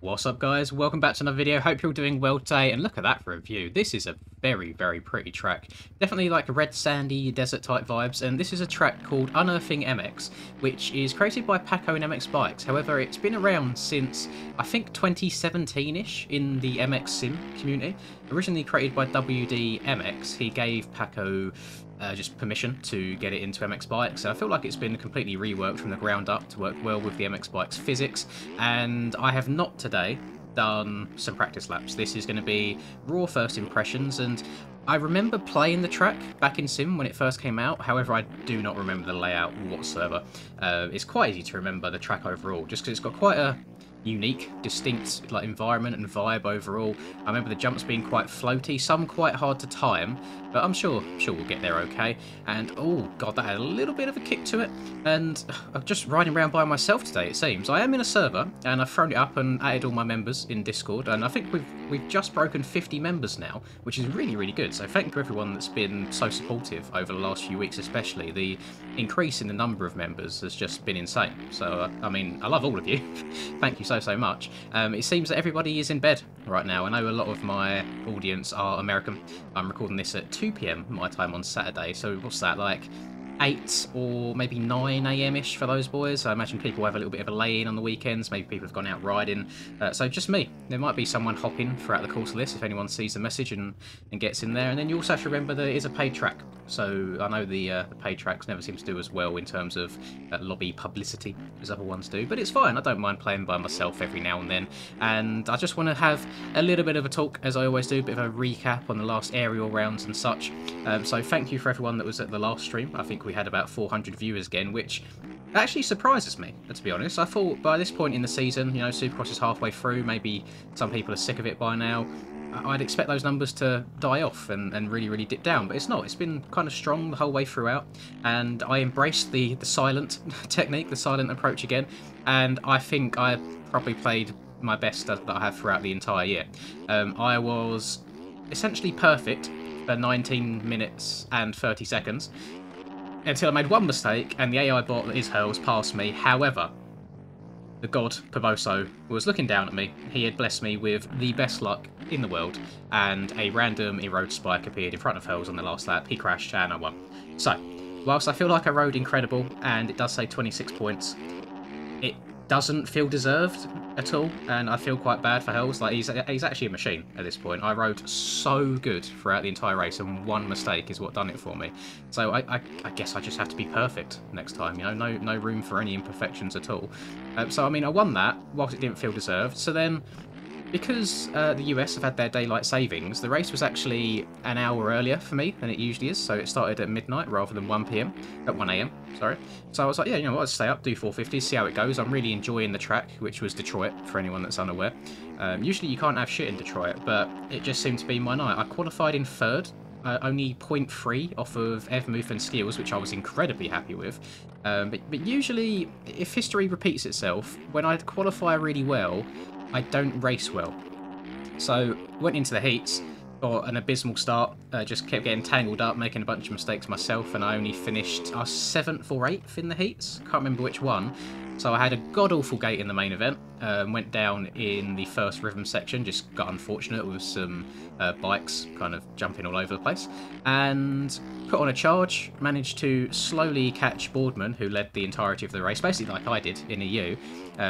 What's up guys, welcome back to another video. Hope you're all doing well today, and look at that for a view. This is a very pretty track. Definitely like a red sandy desert type vibes, and this is a track called Unearthing MX, which is created by Paco and MX Bikes. However, it's been around since I think 2017-ish in the MX Sim community. Originally created by WD MX, he gave Paco just permission to get it into MX Bikes. So I feel like it's been completely reworked from the ground up to work well with the MX Bikes physics, and I have not today done some practice laps. This is going to be raw first impressions, and I remember playing the track back in Sim when it first came out. However, I do not remember the layout whatsoever. It's quite easy to remember the track overall, just because it's got quite a unique, distinct like environment and vibe overall. I remember the jumps being quite floaty, some quite hard to time, but I'm sure we'll get there okay. And oh god, that had a little bit of a kick to it. And I'm just riding around by myself today, it seems. I am in a server, and I've thrown it up and added all my members in Discord, and I think we've just broken 50 members now, which is really good. So thank you to everyone that's been so supportive over the last few weeks, especially. The increase in the number of members has just been insane. So I mean, I love all of you. Thank you so much. It seems that everybody is in bed right now. I know a lot of my audience are American. I'm recording this at 2 p.m. my time on Saturday, so what's that, like 8 or maybe 9 a.m-ish for those boys. I imagine people have a little bit of a lay-in on the weekends. Maybe people have gone out riding. So just me. There might be someone hopping throughout the course of this if anyone sees the message and gets in there. And then you also have to remember that it is a paid track. So I know the paid tracks never seem to do as well in terms of lobby publicity as other ones do. But it's fine. I don't mind playing by myself every now and then. And I just want to have a little bit of a talk, as I always do, a bit of a recap on the last aerial rounds and such. So thank you for everyone that was at the last stream. I think we had about 400 viewers again, which actually surprises me, to be honest. I thought by this point in the season, you know, Supercross is halfway through, maybe some people are sick of it by now. I'd expect those numbers to die off and really dip down, but it's not. It's been kind of strong the whole way throughout, and I embraced the silent technique, the silent approach again, and I think I probably played my best that I have throughout the entire year. I was essentially perfect for 19 minutes and 30 seconds, until I made one mistake and the AI bot that is Hurls passed me. However, the god Pavoso was looking down at me. He had blessed me with the best luck in the world, and a random erode spike appeared in front of Hurls on the last lap. He crashed and I won. So, whilst I feel like I rode incredible, and it does say 26 points, it doesn't feel deserved at all, and I feel quite bad for Hells. Like, he's actually a machine at this point. I rode so good throughout the entire race, and one mistake is what done it for me. So I guess I just have to be perfect next time, you know, no room for any imperfections at all. So I mean, I won that whilst it didn't feel deserved. So then, because the US have had their daylight savings, the race was actually an hour earlier for me than it usually is, so it started at midnight rather than 1 p.m. At 1 a.m, sorry. So I was like, yeah, you know what, I'll stay up, do 450s, see how it goes. I'm really enjoying the track, which was Detroit, for anyone that's unaware. Usually you can't have shit in Detroit, but it just seemed to be my night. I qualified in third, only 0.3 off of Evmuth and Skills, which I was incredibly happy with. But usually, if history repeats itself, when I qualify really well, I don't race well. So went into the heats, got an abysmal start, just kept getting tangled up, making a bunch of mistakes myself, and I only finished 7th or 8th in the heats. Can't remember which one. So I had a god-awful gate in the main event, went down in the first rhythm section, just got unfortunate with some bikes kind of jumping all over the place, and put on a charge, managed to slowly catch Boardman, who led the entirety of the race, basically like I did in a U,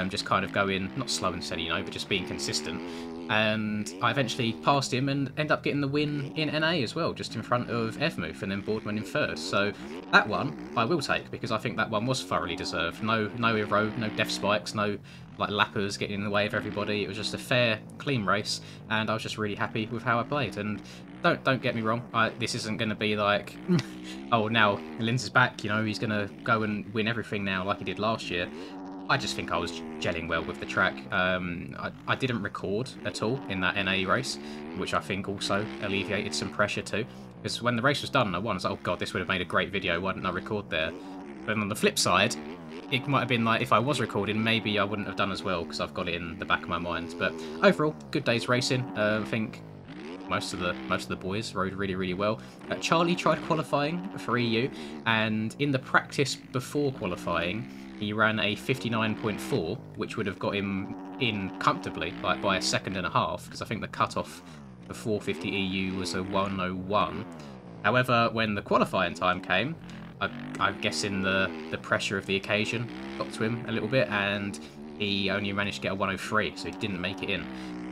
just kind of going, not slow and steady, you know, but just being consistent. And I eventually passed him and ended up getting the win in NA as well, just in front of Evmuth and then Boardman in third. So that one I will take, because I think that one was thoroughly deserved. No erode, no death spikes, no like lappers getting in the way of everybody. It was just a fair, clean race, and I was just really happy with how I played. And don't get me wrong, this isn't going to be like, oh, now Linz is back, you know, he's going to go and win everything now like he did last year. I just think I was gelling well with the track. I didn't record at all in that NA race, which I think also alleviated some pressure too. Because when the race was done and I won, I was like, oh god, this would have made a great video, why didn't I record there? But on the flip side, it might have been like, if I was recording, maybe I wouldn't have done as well, because I've got it in the back of my mind. But overall, good day's racing. I think most of the boys rode really well. Charlie tried qualifying for EU, and in the practice before qualifying, he ran a 59.4, which would have got him in comfortably, like by a second and a half, because I think the cut-off for 450 EU was a 101. However, when the qualifying time came, I'm guessing the pressure of the occasion got to him a little bit, and he only managed to get a 103, so he didn't make it in.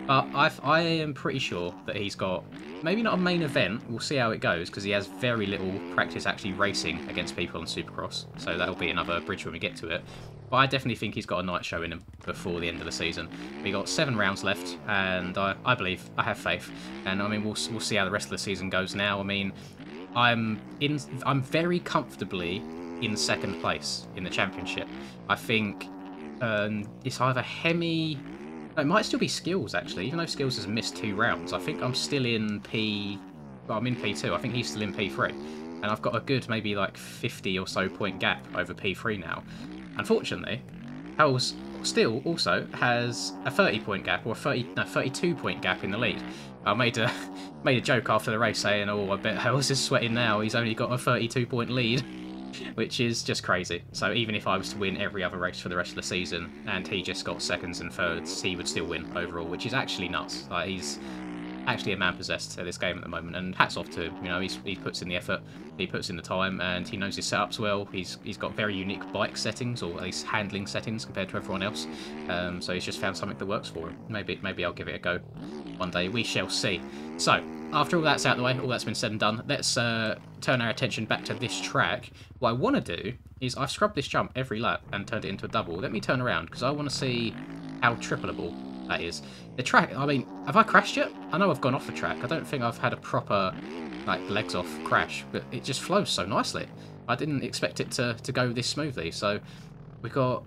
But I am pretty sure that he's got, maybe not a main event, we'll see how it goes, because he has very little practice actually racing against people on Supercross, so that'll be another bridge when we get to it. But I definitely think he's got a night show in him before the end of the season. We got 7 rounds left, and I believe, I have faith, and I mean we'll see how the rest of the season goes now. I mean, I'm very comfortably in second place in the championship. I think it's either Hemi. No, it might still be Skills, actually, even though Skills has missed 2 rounds. I think I'm still in P... Well, I'm in P2. I think he's still in P3. And I've got a good, maybe, like, 50 or so point gap over P3 now. Unfortunately, Hell's still also has a 30-point gap, or a 32-point gap in the lead. I made a joke after the race saying, oh, I bet Hell's is sweating now. He's only got a 32-point lead. Which is just crazy. So even if I was to win every other race for the rest of the season and he just got seconds and thirds, he would still win overall, which is actually nuts. Like, he's actually a man possessed at this game at the moment, and hats off to him. You know, he puts in the effort, he puts in the time, and he knows his setups well. He's got very unique bike settings, or at least handling settings compared to everyone else. So he's just found something that works for him. Maybe I'll give it a go one day. We shall see. So after all that's out of the way, all that's been said and done, let's turn our attention back to this track. What I want to do is I've scrubbed this jump every lap and turned it into a double. Let me turn around, because I want to see how trippleable that is. The track, I mean, have I crashed yet? I know I've gone off the track. I don't think I've had a proper, like, legs off crash, but it just flows so nicely. I didn't expect it to go this smoothly. So we got,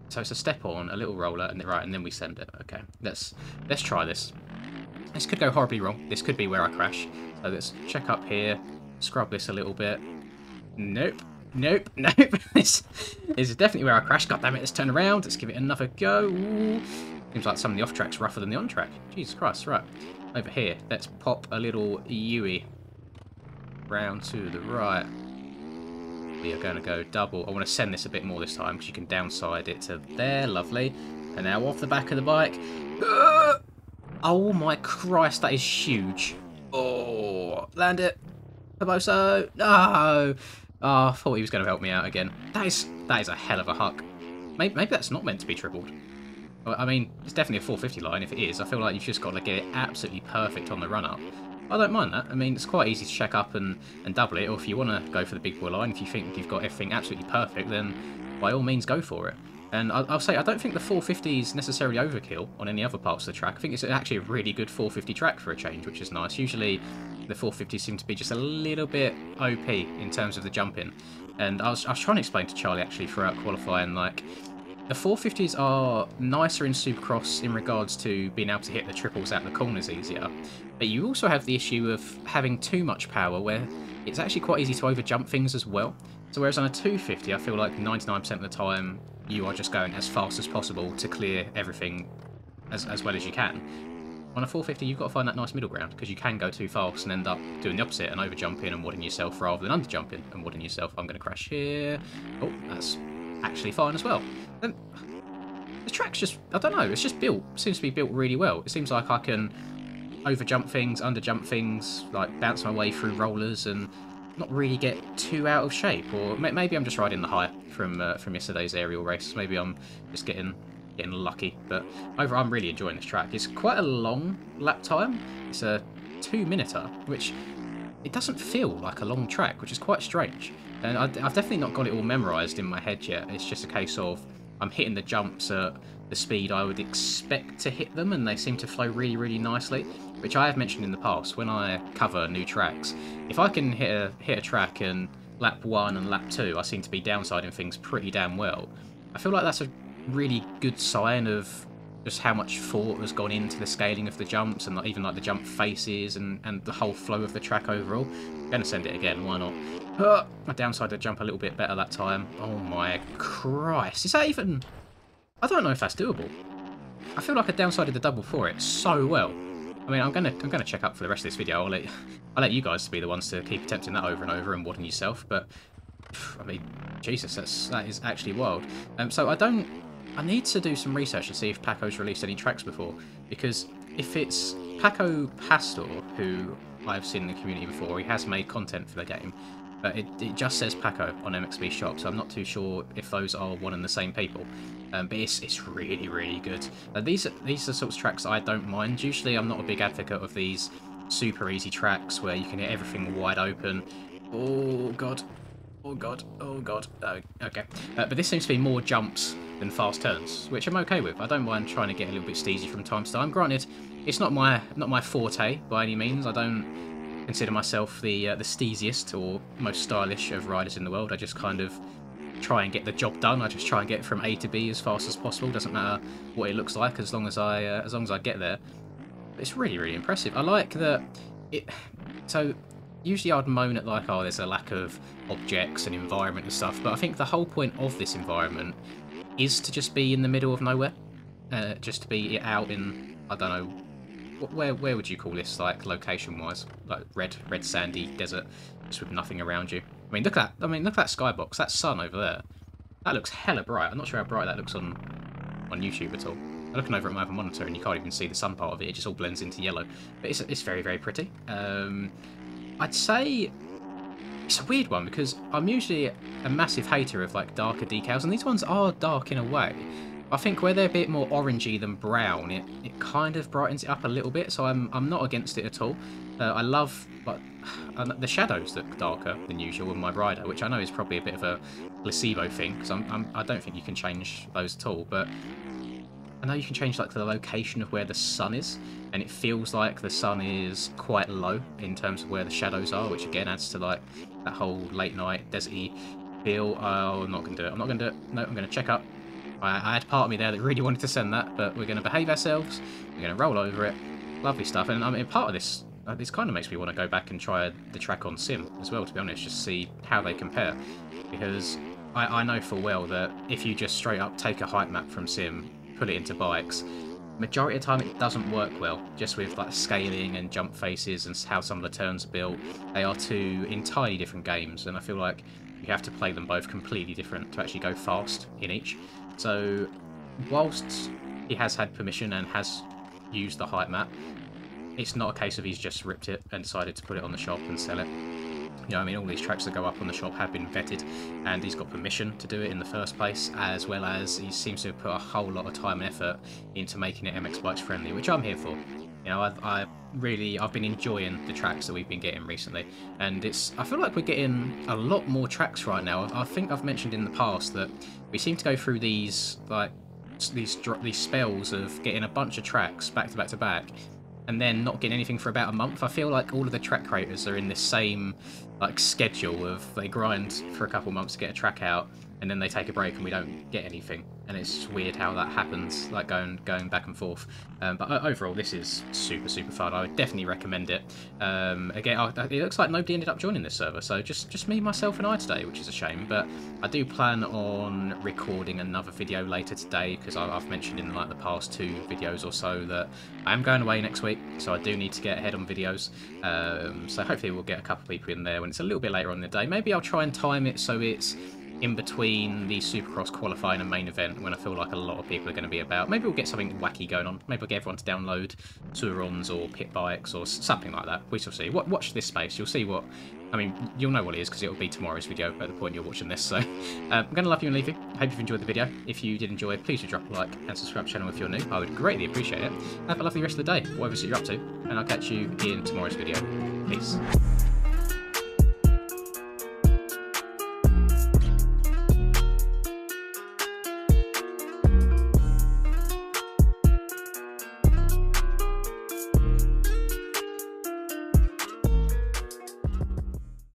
so it's a step on, a little roller, and right, and then we send it. Okay, let's try this. This could go horribly wrong. This could be where I crash. So let's check up here, scrub this a little bit. Nope. Nope. This is definitely where I crashed. God damn it, let's turn around. Let's give it another go. Ooh. Seems like some of the off-track's rougher than the on-track. Jesus Christ, right. Over here, let's pop a little Yui round to the right. We are going to go double. I want to send this a bit more this time, because you can downside it to there. Lovely. And now off the back of the bike. Oh my Christ, that is huge. Oh, land it. Famoso. No. Oh, I thought he was going to help me out again. That is a hell of a huck. Maybe that's not meant to be tripled. I mean, it's definitely a 450 line if it is. I feel like you've just got to get it absolutely perfect on the run-up. I don't mind that. I mean, it's quite easy to check up and double it, or if you want to go for the big boy line, if you think you've got everything absolutely perfect, then by all means go for it. And I'll say, I don't think the 450 is necessarily overkill on any other parts of the track. I think it's actually a really good 450 track for a change, which is nice. Usually the 450s seem to be just a little bit OP in terms of the jumping. And I was trying to explain to Charlie actually throughout qualifying, like, the 450s are nicer in Supercross in regards to being able to hit the triples out the corners easier. But you also have the issue of having too much power where it's actually quite easy to overjump things as well. So whereas on a 250, I feel like 99% of the time you are just going as fast as possible to clear everything as well as you can. On a 450, you've got to find that nice middle ground, because you can go too fast and end up doing the opposite and overjumping and wadding yourself rather than underjumping and wadding yourself. I'm going to crash here. Oh, that's actually fine as well. And the track's just, I don't know, it's just built, seems to be built really well. It seems like I can overjump things, underjump things, like bounce my way through rollers and not really get too out of shape. Or maybe I'm just riding the high from yesterday's aerial race. Maybe I'm just getting lucky. But overall, I'm really enjoying this track. It's quite a long lap time. It's a 2-minuter, which it doesn't feel like a long track, which is quite strange. And I've definitely not got it all memorised in my head yet. It's just a case of I'm hitting the jumps at the speed I would expect to hit them, and they seem to flow really, really nicely, which I have mentioned in the past when I cover new tracks. If I can hit a track and lap 1 and lap 2, I seem to be downsiding things pretty damn well. I feel like that's a really good sign of just how much thought has gone into the scaling of the jumps and even like the jump faces and the whole flow of the track overall. I'm going to send it again, why not? I downside the jump a little bit better that time. Oh my Christ, is that even... I don't know if that's doable. I feel like I downsided the double for it so well. I mean, I'm gonna check up for the rest of this video. I'll let you guys be the ones to keep attempting that over and over and wadding yourself. But I mean, Jesus, that is actually wild. So I don't I need to do some research to see if Paco's released any tracks before, because if it's Paco Pastor, who I've seen in the community before, he has made content for the game, but it just says Paco on MXB Shop, so I'm not too sure if those are one and the same people. But it's really, really good. These are sorts of tracks I don't mind. Usually I'm not a big advocate of these super easy tracks where you can hit everything wide open. Oh god. Oh god. Oh god. Oh, okay. But this seems to be more jumps than fast turns, which I'm okay with. I don't mind trying to get a little bit steezy from time to time. Granted, it's not my forte by any means. I don't consider myself the steeziest or most stylish of riders in the world. I just kind of try and get the job done. I just try and get from A to B as fast as possible. Doesn't matter what it looks like as long as I get there. But it's really, really impressive. I like that it. So usually I'd moan at like, oh, there's a lack of objects and environment and stuff, but I think the whole point of this environment is to just be in the middle of nowhere, just to be out in, I don't know, where would you call this, like location-wise, like red sandy desert, just with nothing around you. I mean, look at that skybox, that sun over there. That looks hella bright. I'm not sure how bright that looks on YouTube at all. I'm looking over at my other monitor and you can't even see the sun part of it. It just all blends into yellow. But it's very, very pretty. I'd say it's a weird one because I'm usually a massive hater of like darker decals, and these ones are dark in a way. I think where they're a bit more orangey than brown, it kind of brightens it up a little bit, so I'm not against it at all. I love like the shadows look darker than usual with my rider, which I know is probably a bit of a placebo thing because I don't think you can change those at all, but I know you can change like the location of where the sun is, and it feels like the sun is quite low in terms of where the shadows are, which again adds to like that whole late night deserty feel. Oh, I'm not going to do it. I'm not going to do it. No, I'm going to check up. I had part of me there that really wanted to send that, but we're going to behave ourselves. We're going to roll over it. Lovely stuff. And I mean, part of this kind of makes me want to go back and try the track on Sim as well, to be honest, just see how they compare. Because I know full well that if you just straight up take a height map from Sim, put it into bikes, majority of the time it doesn't work well, just with like scaling and jump faces and how some of the turns are built. They are two entirely different games, and I feel like you have to play them both completely different to actually go fast in each. So whilst he has had permission and has used the height map, it's not a case of he's just ripped it and decided to put it on the shop and sell it. You know, I mean, all these tracks that go up on the shop have been vetted, and he's got permission to do it in the first place, as well as he seems to have put a whole lot of time and effort into making it MX Bikes friendly, which I'm here for. You know, I've been enjoying the tracks that we've been getting recently, and I feel like we're getting a lot more tracks right now. I think I've mentioned in the past that we seem to go through these spells of getting a bunch of tracks back to back to back, and then not getting anything for about a month. I feel like all of the track creators are in this same like schedule of they grind for a couple months to get a track out, and then they take a break and we don't get anything. And it's just weird how that happens, like going back and forth. But overall, this is super, super fun. I would definitely recommend it. Again, it looks like nobody ended up joining this server, so just me, myself, and I today, which is a shame. But I do plan on recording another video later today, because I've mentioned in like the past 2 videos or so that I am going away next week, so I do need to get ahead on videos. So hopefully we'll get a couple of people in there when it's a little bit later on in the day. Maybe I'll try and time it so it's in between the Supercross qualifying and main event, when I feel like a lot of people are going to be about. Maybe we'll get something wacky going on. Maybe we'll get everyone to download Tourons or pit bikes or something like that. We shall see. Watch this space. You'll see what... I mean, you'll know what it is because it will be tomorrow's video at the point you're watching this. So I'm going to love you and leave you. Hope you've enjoyed the video. If you did enjoy, please do drop a like and subscribe to the channel if you're new. I would greatly appreciate it. Have a lovely rest of the day, whatever you're up to, and I'll catch you in tomorrow's video. Peace.